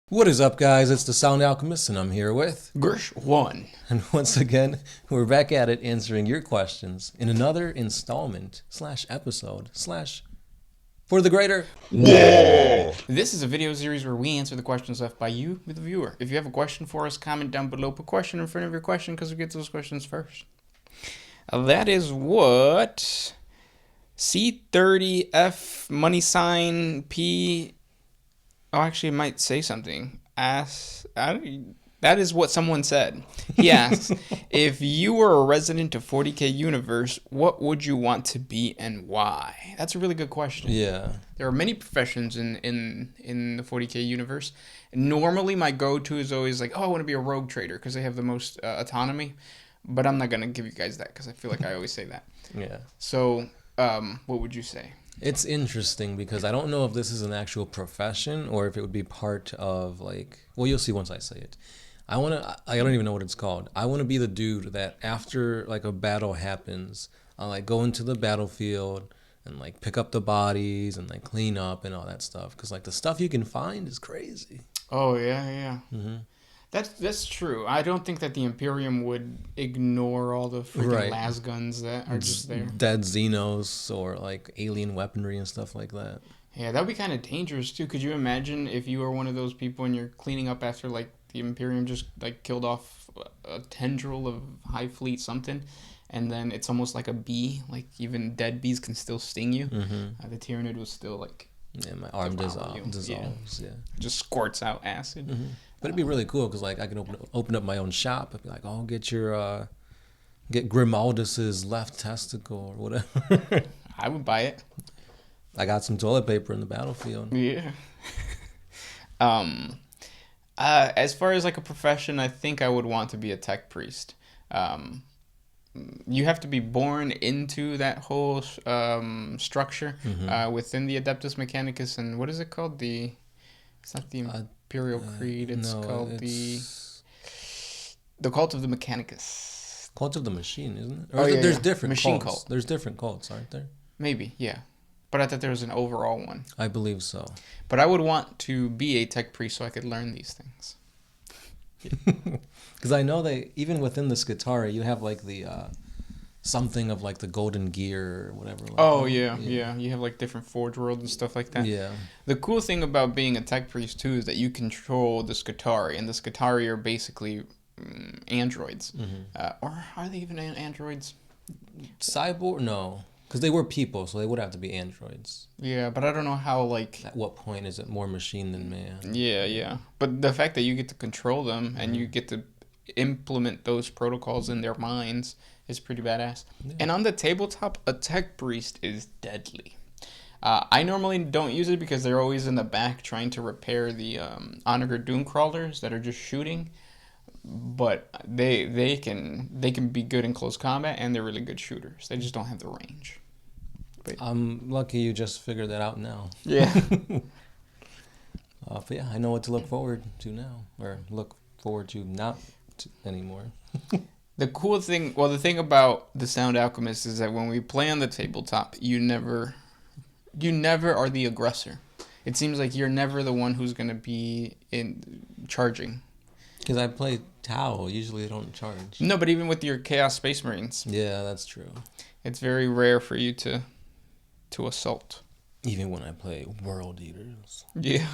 What is up, guys? It's the Sound Alchemist, and I'm here with Gersh1. And once again, we're back at it answering your questions in another installment / episode / for the Greater WAAAGH. This is a video series where we answer the questions left by you, the viewer. If you have a question for us, comment down below. Put question in front of your question because we get those questions first. That is what C30F money sign P. Oh, actually, it might say something. That is what someone said. He asks, if you were a resident of 40K universe, what would you want to be and why? That's a really good question. Yeah. There are many professions in the 40K universe. Normally, my go-to is always like, oh, I want to be a rogue trader because they have the most autonomy. But I'm not going to give you guys that because I feel like I always say that. Yeah. So, what would you say? It's interesting because I don't know if this is an actual profession or if it would be part of, like, well, you'll see once I say it. I don't even know what it's called. I want to be the dude that after, like, a battle happens, I'll, like, go into the battlefield and, like, pick up the bodies and, like, clean up and all that stuff. Because, like, the stuff you can find is crazy. Oh, yeah. Mm-hmm. That's true. I don't think that the Imperium would ignore all the freaking las guns that are just there. Dead Xenos or, like, alien weaponry and stuff like that. Yeah, that would be kind of dangerous, too. Could you imagine if you were one of those people and you're cleaning up after, like, the Imperium just, like, killed off a tendril of Hive Fleet something, and then it's almost like a bee. Like, even dead bees can still sting you. Mm-hmm. The Tyranid was still, like... Yeah, my arm dissolves. Yeah. Just squirts out acid. Mm-hmm. But it'd be really cool because, like, I can open up my own shop. I'd be like, oh, get Grimaldus's left testicle or whatever. I would buy it. I got some toilet paper in the battlefield. Yeah. As far as, like, a profession, I think I would want to be a tech priest. You have to be born into that whole structure within the Adeptus Mechanicus, and what is it called? It's not the Imperial Creed. It's called the Cult of the Mechanicus. Cult of the Machine, isn't it? Or there's different Machine cults. There's different cults, aren't there? Maybe, yeah. But I thought there was an overall one. I believe so. But I would want to be a tech priest so I could learn these things. Because I know they, even within the Skitarii, you have, like, the something of, like, the golden gear or whatever. Like yeah. You have, like, different Forge Worlds and stuff like that. Yeah. The cool thing about being a tech priest, too, is that you control the Skitarii. And the Skitarii are basically androids. Mm-hmm. Or are they even androids? Cyborg? No. Because they were people, so they would have to be androids. Yeah, but I don't know how, like... At what point is it more machine than man? Yeah. But the fact that you get to control them and you get to implement those protocols in their minds is pretty badass. Yeah. And on the tabletop, a tech priest is deadly. I normally don't use it because they're always in the back trying to repair the Onager Doom Crawlers that are just shooting. But they can be good in close combat, and they're really good shooters. They just don't have the range. But I'm lucky you just figured that out now. Yeah. But yeah, I know what to look forward to now, or look forward to not anymore. The cool thing, the thing about the Sound Alchemist is that when we play on the tabletop, you never are the aggressor. It seems like you're never the one who's going to be in charging. Because I play Tau, usually they don't charge. No, but even with your Chaos Space Marines. Yeah, that's true. It's very rare for you to assault. Even when I play World Eaters. Yeah.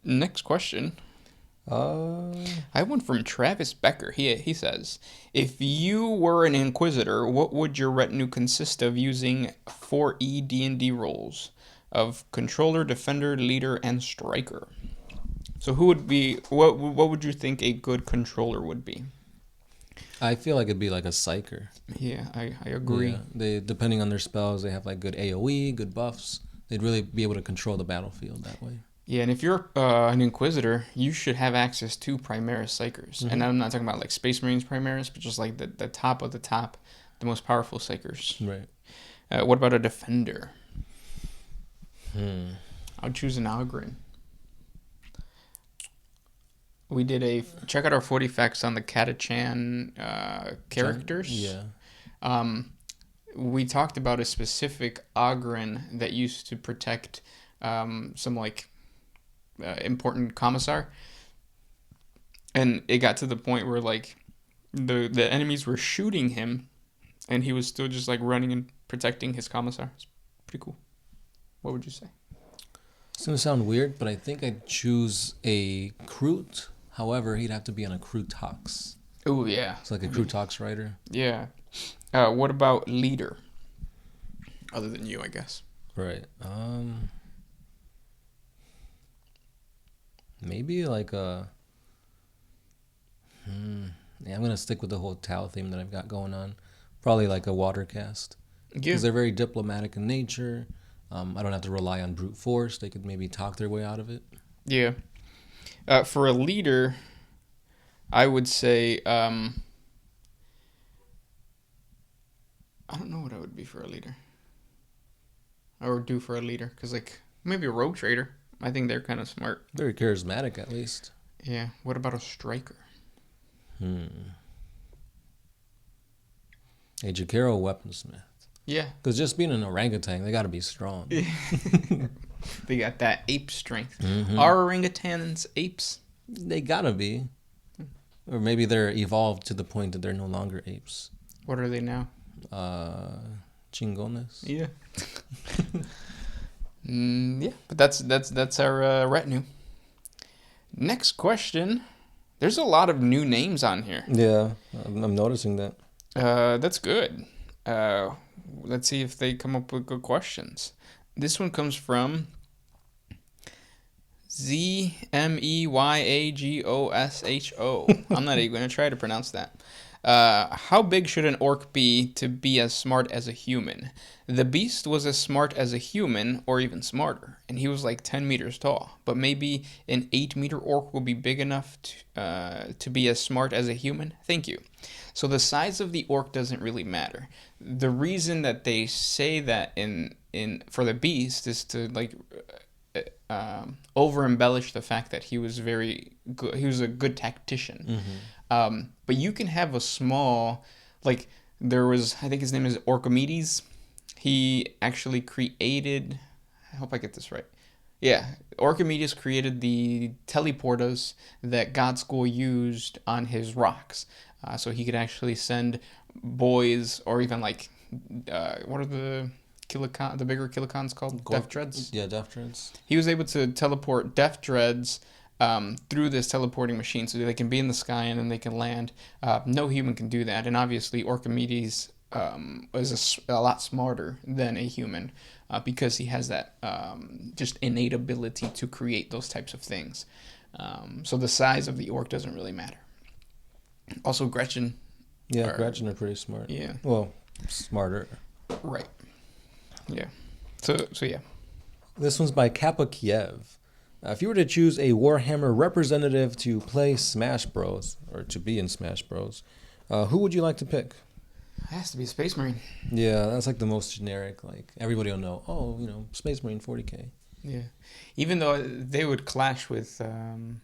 Next question. I have one from Travis Becker. He says, if you were an Inquisitor, what would your retinue consist of using 4E D&D roles of Controller, Defender, Leader, and Striker? So who would be, what would you think a good controller would be? I feel like it'd be like a psyker. Yeah, I agree. Yeah, they, depending on their spells, they have like good AoE, good buffs. They'd really be able to control the battlefield that way. Yeah, and if you're an Inquisitor, you should have access to Primaris Psychers. Mm-hmm. And I'm not talking about like Space Marines Primaris, but just like the top of the top, the most powerful Psychers. Right. What about a Defender? I'd choose an Ogryn. We did check out our 40 facts on the Catachan characters. Yeah. We talked about a specific Ogryn that used to protect some like important commissar, and it got to the point where like the enemies were shooting him, and he was still just like running and protecting his commissar. It's pretty cool. What would you say? It's gonna sound weird, but I think I'd choose a Kroot. However, he'd have to be on a Krootox. Oh yeah. It's like a Krootox rider. Yeah. What about leader? Other than you, I guess. Right. Maybe like a. Yeah, I'm gonna stick with the whole Tau theme that I've got going on. Probably like a water cast. Yeah. Because they're very diplomatic in nature. I don't have to rely on brute force. They could maybe talk their way out of it. Yeah. For a leader, I would say I don't know what I would be for a leader. Or do for a leader, because like maybe a rogue trader. I think they're kind of smart. Very charismatic, at least. Yeah. What about a striker? A Jakiro weaponsmith. Yeah. Because just being an orangutan, they got to be strong. They got that ape strength. Mm-hmm. Are orangutans apes? They gotta be. Or maybe they're evolved to the point that they're no longer apes. What are they now? Chingones. Yeah. Yeah, but that's our retinue. Next question. There's a lot of new names on here. Yeah, I'm noticing that. That's good. Let's see if they come up with good questions. This one comes from ZMEYAGOSHO. I'm not even going to try to pronounce that. How big should an orc be to be as smart as a human? The beast was as smart as a human, or even smarter, and he was like 10 meters tall. But maybe an 8-meter orc will be big enough to be as smart as a human? Thank you. So the size of the orc doesn't really matter. The reason that they say that in for the beast is to like over embellish the fact that he was very good. He was a good tactician. Mm-hmm. But you can have a small, like there was, I think his name is Orchimedes. He actually created, I hope I get this right. Yeah, Orchimedes created the teleporters that God School used on his rocks. So he could actually send boys, or even like, what are the bigger kilicons called? Death Dreads? Yeah, Death Dreads. He was able to teleport Death Dreads through this teleporting machine, so they can be in the sky and then they can land. No human can do that, and obviously Orchimedes is a lot smarter than a human because he has that just innate ability to create those types of things. So the size of the orc doesn't really matter. Also, Gretchen. Yeah, Gretchen are pretty smart. Yeah. Well, smarter. Right. Yeah. So yeah. This one's by Kappa Kiev. If you were to choose a Warhammer representative to play Smash Bros, or to be in Smash Bros, who would you like to pick? It has to be a Space Marine. Yeah, that's like the most generic. Like everybody will know. Oh, Space Marine 40K. Yeah. Even though they would clash with the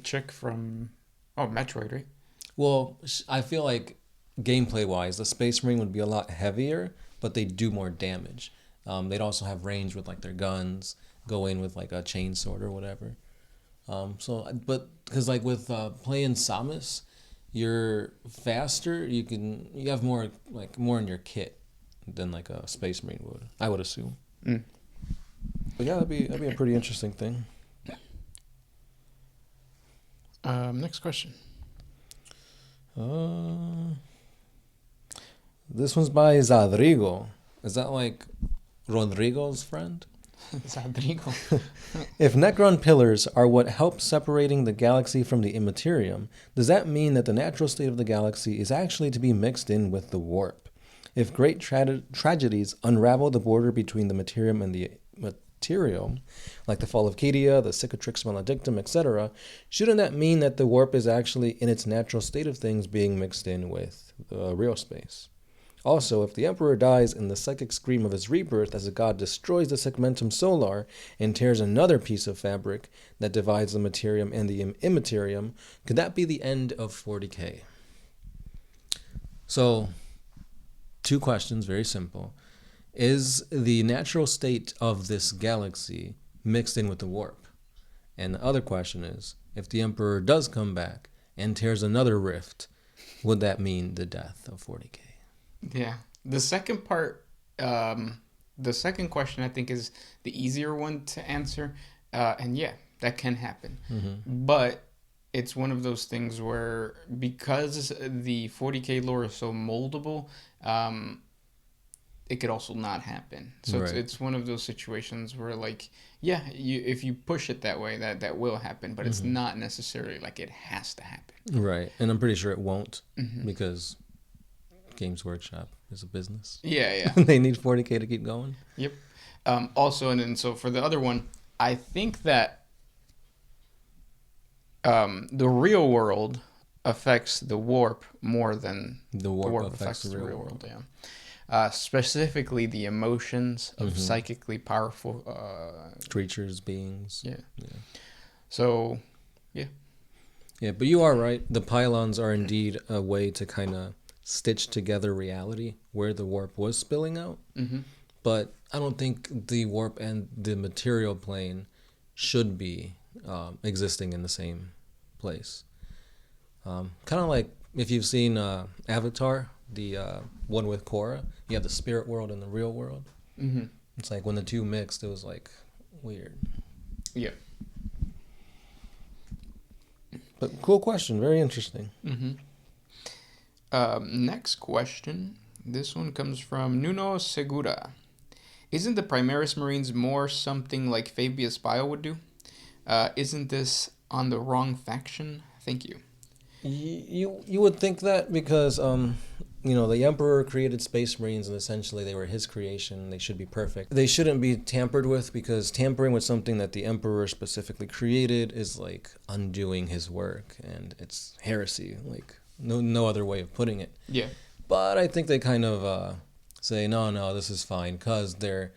chick from Metroid, right? Well, I feel like gameplay-wise, the Space Marine would be a lot heavier, but they do more damage. They'd also have range with like their guns, go in with like a chainsword or whatever. But because like with playing Samus, you're faster. You have more in your kit than like a Space Marine would. I would assume. Mm. But yeah, that'd be a pretty interesting thing. Next question. This one's by Zadrigo. Is that like Rodrigo's friend? Zadrigo. If Necron pillars are what helps separating the galaxy from the immaterium, does that mean that the natural state of the galaxy is actually to be mixed in with the warp? If great tragedies unravel the border between the materium and the materium, like the fall of Cadia, the Cicatrix Maledictum, etc., shouldn't that mean that the warp is actually in its natural state of things being mixed in with the real space? Also, if the Emperor dies in the psychic scream of his rebirth as a god destroys the segmentum solar and tears another piece of fabric that divides the materium and the immaterium, could that be the end of 40K? So, 2 questions, very simple. Is the natural state of this galaxy mixed in with the warp? And the other question is, if the Emperor does come back and tears another rift, would that mean the death of 40K? Yeah. The second part, the second question I think is the easier one to answer. And yeah, that can happen. But it's one of those things where because the 40K lore is so moldable, it could also not happen. So Right. it's one of those situations where, like, yeah, if you push it that way, that will happen, but it's not necessarily like it has to happen. Right. And I'm pretty sure it won't because Games Workshop is a business. Yeah. They need 40K to keep going. Yep. Also, and then so for the other one, I think that the real world affects the warp more than The warp affects the the real world. Yeah. Specifically, the emotions of psychically powerful creatures, beings. Yeah. So, yeah. Yeah, but you are right. The pylons are indeed a way to kind of stitch together reality where the warp was spilling out. But I don't think the warp and the material plane should be existing in the same place. Kind of like if you've seen Avatar, the one with Korra, you have the spirit world and the real world. It's like when the two mixed, it was like weird. Yeah. But cool question, very interesting. Next question. This one comes from Nuno Segura. Isn't the Primaris Marines more something like Fabius Pyle would do? Isn't this on the wrong faction? Thank you. You would think that because the Emperor created Space Marines and essentially they were his creation. They should be perfect. They shouldn't be tampered with because tampering with something that the Emperor specifically created is like undoing his work, and it's heresy. Like no other way of putting it. Yeah. But I think they kind of say no, this is fine because they're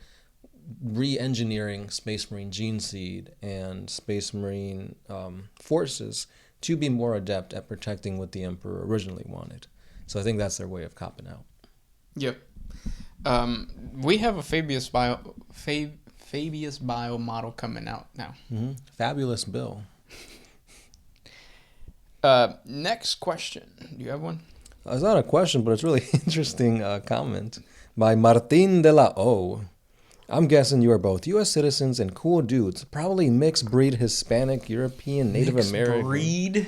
re-engineering Space Marine gene seed and Space Marine forces to be more adept at protecting what the Emperor originally wanted. So I think that's their way of copping out. Yep. We have a Fabius Bio model coming out now. Fabulous Bill. Next question. Do you have one? It's not a question, but it's really interesting comment by Martin de la O. I'm guessing you are both U.S. citizens and cool dudes, probably mixed breed Hispanic, European, Native American. Breed?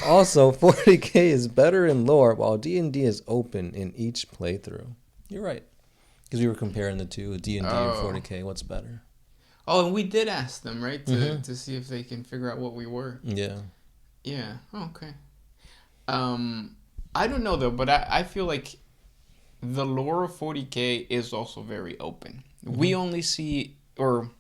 Also, 40K is better in lore, while D&D is open in each playthrough. You're right. Because we were comparing the two, D&D and 40K. What's better? Oh, and we did ask them, right? To see if they can figure out what we were. Yeah. Yeah. Oh, okay. I don't know, though, but I feel like the lore of 40K is also very open. We only see, or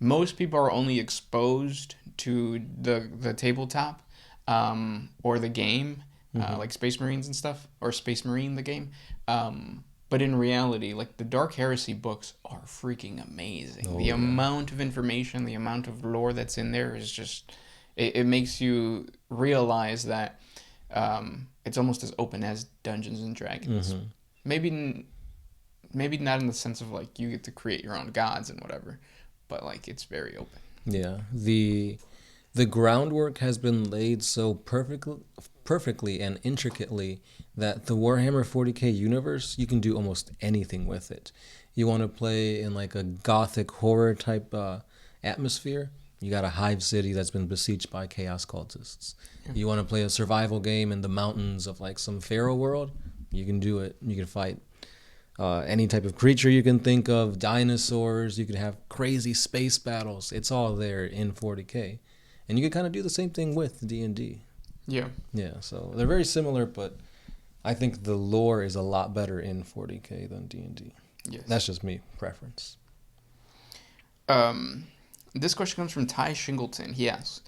most people are only exposed to the tabletop or the game, like Space Marines and stuff, or Space Marine, the game. But in reality, like, the Dark Heresy books are freaking amazing. The amount of information, the amount of lore that's in there is just, it makes you realize that it's almost as open as Dungeons and Dragons. Maybe not in the sense of, like, you get to create your own gods and whatever, but, like, it's very open. Yeah. The groundwork has been laid so perfectly and intricately that the Warhammer 40K universe, you can do almost anything with it. You want to play in, like, a gothic horror type atmosphere, you got a hive city that's been besieged by chaos cultists. Yeah. You want to play a survival game in the mountains of, like, some pharaoh world, you can do it. You can fight any type of creature you can think of, dinosaurs, you could have crazy space battles. It's all there in 40K. And you could kind of do the same thing with D&D. Yeah. Yeah, so they're very similar, but I think the lore is a lot better in 40K than D&D. Yes. That's just me, preference. This question comes from Ty Shingleton. He asks,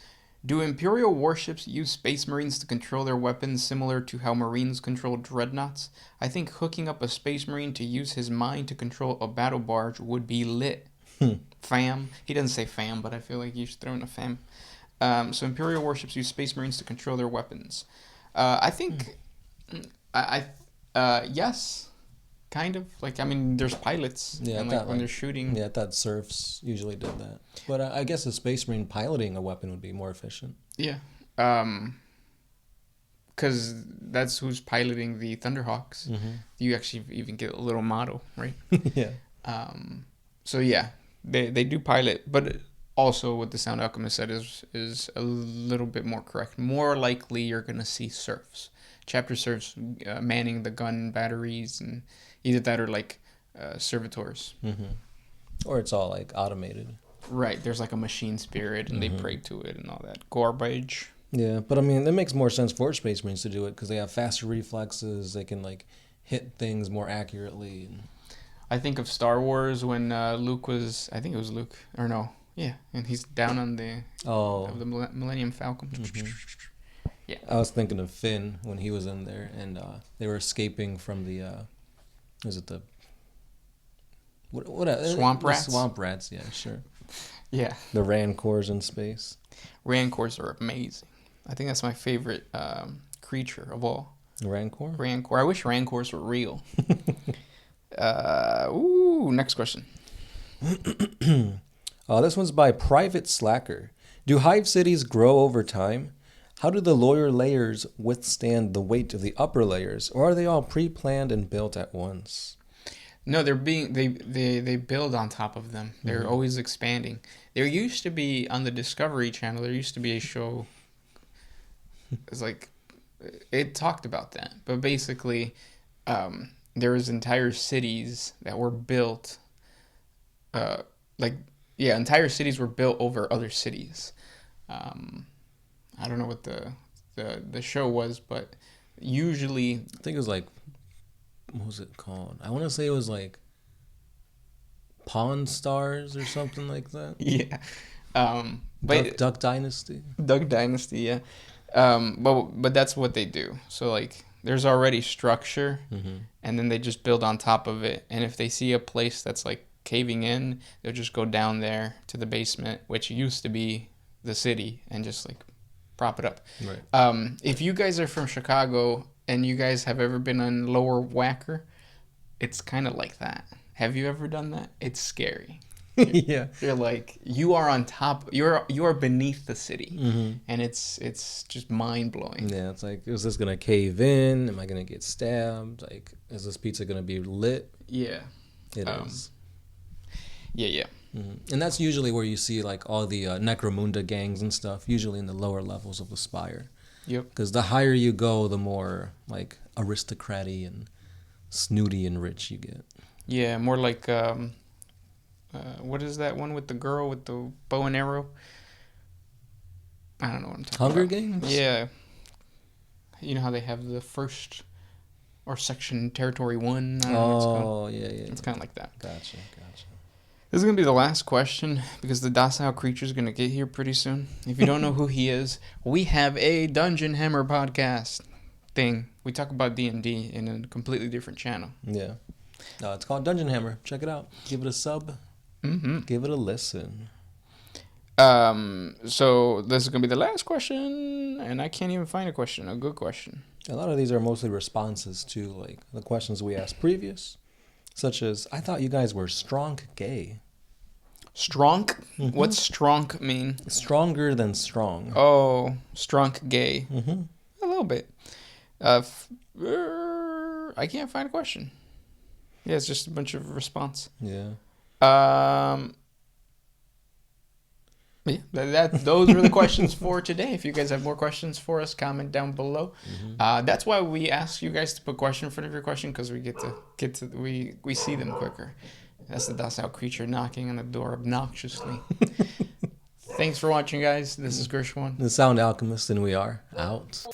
do Imperial warships use Space Marines to control their weapons similar to how Marines control dreadnoughts? I think hooking up a Space Marine to use his mind to control a battle barge would be lit. Fam. He doesn't say fam, but I feel like you should throw in a fam. So Imperial warships use Space Marines to control their weapons. I think, yes, kind of. Like, I mean, there's pilots. Yeah, and like when they're shooting. Yeah, I thought serfs usually did that. But I guess a space marine piloting a weapon would be more efficient. Yeah. Because that's who's piloting the Thunderhawks. Mm-hmm. You actually even get a little model, right? Yeah. So yeah, they do pilot, but also what the Sound Alchemist said is a little bit more correct. More likely you're gonna see serfs, chapter serfs manning the gun batteries, and either that or like servitors. Mm-hmm. Or it's all like automated. Right, there's like a machine spirit, and they pray to it and all that garbage. Yeah, but I mean, it makes more sense for Space Marines to do it because they have faster reflexes. They can like hit things more accurately. I think of Star Wars when Luke was, I think it was Luke, or no, yeah, and he's down on the Millennium Falcon. Mm-hmm. Yeah, I was thinking of Finn when he was in there, and they were escaping from the, was it the what Swamp rats? The swamp rats, yeah, sure. Yeah, the Rancors in space. Rancors are amazing. I think that's my favorite creature of all. Rancor? Rancor. I wish Rancors were real. Next question. This one's by Private Slacker. Do hive cities grow over time? How do the lower layers withstand the weight of the upper layers, or are they all pre-planned and built at once? No, they're being they build on top of them. They're always expanding. There used to be on the Discovery Channel. There used to be a show. It's like it talked about that, but basically, there was entire cities that were built. Entire cities were built over other cities. I don't know what the show was, but usually I think it was like, what was it called? I want to say it was like Pawn Stars or something like that. Yeah. But Duck Dynasty. Duck Dynasty, yeah. But that's what they do. So like there's already structure, and then they just build on top of it. And if they see a place that's like caving in, they'll just go down there to the basement, which used to be the city, and just like prop it up. Right. If you guys are from Chicago and you guys have ever been on Lower WAAAGH, it's kind of like that. Have you ever done that? It's scary. Yeah. You're like, you are on top. You are beneath the city, and it's just mind blowing. Yeah, it's like, is this gonna cave in? Am I gonna get stabbed? Like, is this pizza gonna be lit? Yeah, it is. Yeah. And that's usually where you see like all the Necromunda gangs and stuff. Usually in the lower levels of the Spire. Yep. Because the higher you go, the more like aristocratic and snooty and rich you get. Yeah, more like what is that one with the girl with the bow and arrow? I don't know what I'm talking Hunger about. Games? Yeah. You know how they have the first or section territory 1? I don't know what it's called. Yeah. It's kind of like that. Gotcha. This is going to be the last question because the docile creature is going to get here pretty soon. If you don't know who he is, we have a Dungeon Hammer podcast thing. We talk about D&D in a completely different channel. Yeah. It's called Dungeon Hammer. Check it out. Give it a sub. Give it a listen. So this is going to be the last question, and I can't even find a good question. A lot of these are mostly responses to like the questions we asked previous, such as, I thought you guys were strong gay. Strong? What's strong mean? Stronger than strong. Oh, strong gay. Mm-hmm. A little bit. I can't find a question. Yeah, it's just a bunch of response. Yeah. Yeah, those were the questions for today. If you guys have more questions for us, comment down below. That's why we ask you guys to put question in front of your question, because we we see them quicker. That's the docile creature knocking on the door obnoxiously. Thanks for watching, guys. This is Gershwin. The Sound Alchemist, and we are out.